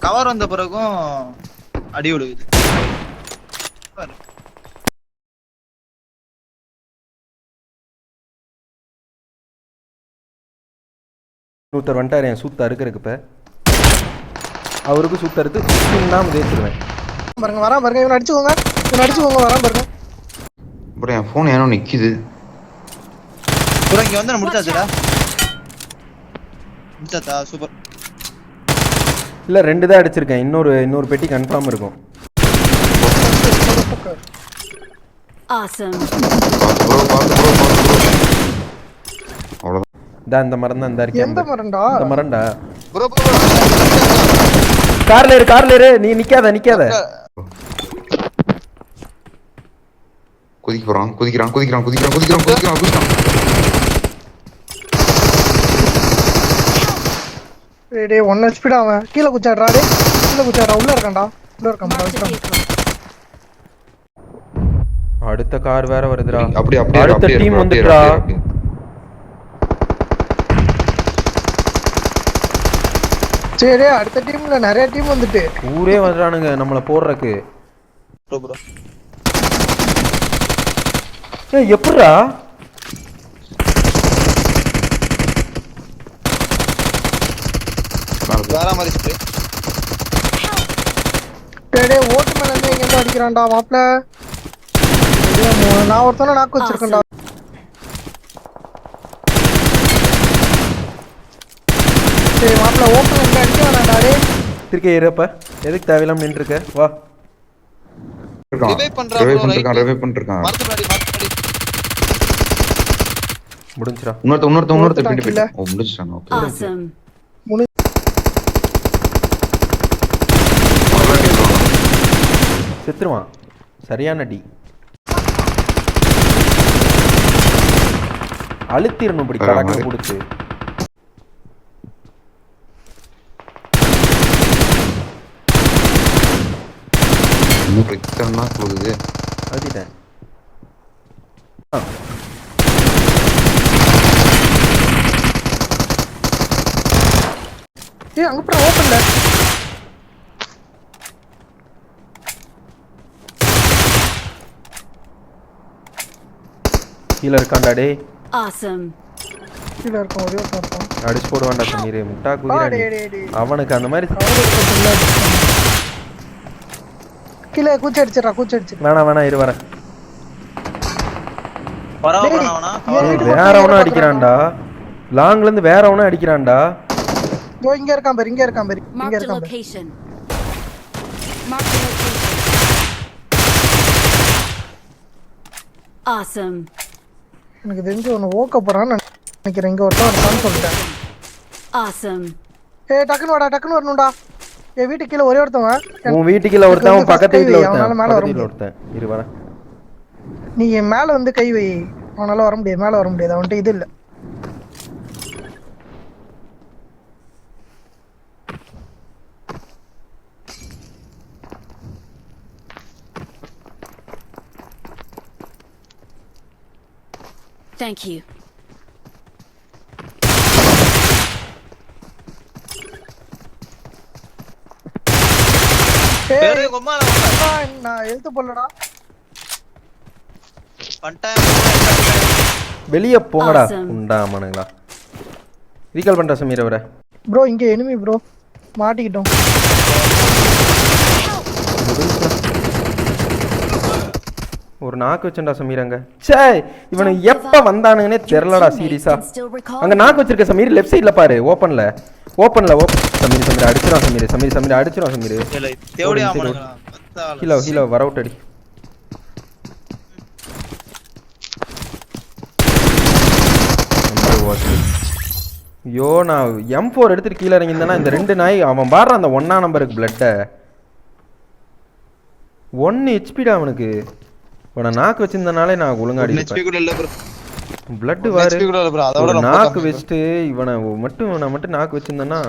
Cover வந்த பிறகும் அடி விழுகுது. நூத்தர் வந்துட்டார் என் சூத்த அறுக்கிறதுக்கு. இப்போ அவருக்கு சூத்த அறுத்து இல்லாமல் தேய்ச்சிருவேன் பாருங்க. வரா பாருங்க, இவனை அடிச்சுக்கோங்க வரா பாருங்க. அப்புறம் என் ஃபோன் ஏனோ நிக்குது. ப்ரோ இங்க வந்து முடிச்சாச்சுடா. முடிச்சாச்சா? சூப்பர். இல்லை 2 தான் அடிச்சிருக்கேன். இன்னொரு பெட்டி கன்ஃபார்ம் இருக்கும். அவ்வளோதான். இந்த மரம் தான். எந்த மரம்டா? இந்த மரம்டா. ப்ரோ கார்ல இரு. நீ நிக்காத. குதிக்கிறான். டேய் 1 HP டா அவன். கீழ குச்சாடா டேய். உள்ள இருக்கான்டா. அடுத்த கார் வேற வருதுடா. அப்படியே அடுத்த டீம் வந்துட்டா. சரி, அடுத்த டீம்ல நிறைய டீம் வந்துட்டு ஊரே வர்றானுங்க நம்மள போடுறக்கு. ப்ரோ ஏய் எப்படிடா? வேற மாதிரி ஸ்ப்ரே. டேய் ஓட்டு மேல இருந்து எங்க இருந்து அடிக்கிறான்டா மாப்ள. நான் ஒருத்தன நாக்கு வச்சிருக்கேன்டா. டேய் மாப்ள ஓப்பன்ல இருந்து அடிக்கறான்டா டேய். திருக்கே ஏறப்ப எதுக்கு தேவையில்லாம நின்னு இருக்க? வா. ரிவைவ் பண்றான். முடிஞ்சிரா. இன்னொருத்த பின்னாடி போய். ஓ முடிச்சிட்டான். ஓகே. செத்துருவான். சரியான டி. அழுத்திரணும் இப்படி கடக்க கொடுத்து. இத்தனை போகுது. அழுத்திட்டேன். ஏய் அங்க போற ஓபன்ல. கீழ இருக்கான்டா டேய். Awesome. கீழ இருக்கான். ஒரே ஒரு இருக்கான். அடிச்சு போடுவான்டா சமீர். முட்டா குதிரா. அவனுக்கு அந்த மாதிரி கீழ கூச்சி அடிச்சிரா. வேணாம் இரு வரேன். வேற அவனும் அடிக்கிறான்டா. லாங்ல இருந்து வேற அவனும் அடிக்கிறான்டா. இதோ இங்க இருக்கான் பாரு. Mark the location. Mark the location. Awesome. எனக்கு தெரிஞ்சு ஒன்னு ஓக்க போறான்னு நினைக்கிறேன். இங்க ஒருத்தன் இருக்கான்னு சொல்லிட்டேன். Awesome. ஏய் டக்குனு வரணும்டா. என் வீட்டுக்கு கீழ ஒரே ஒருத்தவன். உன் வீட்டுக்கு கீழ ஒருத்தன், பக்கத்து வீட்ல ஒருத்தன். இரு வரேன். நீ என் மேல வந்து கை வை. அவனால வர முடியாது. மேல வர முடியாது. அவன்கிட்ட இது இல்ல. Thank you. ஏய் நான் எழுத்து போடலடா. வெளிய போங்கடா உண்டாமனுங்களா. ரீகால் பண்ற சமீர் அவரை. ப்ரோ இங்க எனிமி ப்ரோ. மாட்டிக்கிட்டோம். ஒரு நாக்கு வச்சண்டா சமீர் அங்க. சே இவனை எப்ப வந்தானுங்கனே தெரியலடா சீரியஸா. அங்க நாக்கு வச்சிருக்க சமீர் லெஃப்ட் சைடுல பாரு. ஓபன்ல சமீர் அடிச்சுறான். சமீர் அடிச்சுறான். சமீர் தேவடி ஆமானுங்க. ஹீலோ வர அவுட் அடி. ஐயோ நான் M4 எடுத்துட்டு கீழ இறங்கி இருந்தானா இந்த 2 நாய் அவன் பாடுற அந்த 1 நம்பருக்கு பிளட்ட 1 HP டா அவனுக்கு. இவனை நாக்கு வச்சிருந்தனாலே நான் ஒழுங்கா அடிப்பேன். பிளட் வாரு. நாக்கு வச்சுட்டு இவனை மட்டும் நாக்கு வச்சிருந்தேன்னா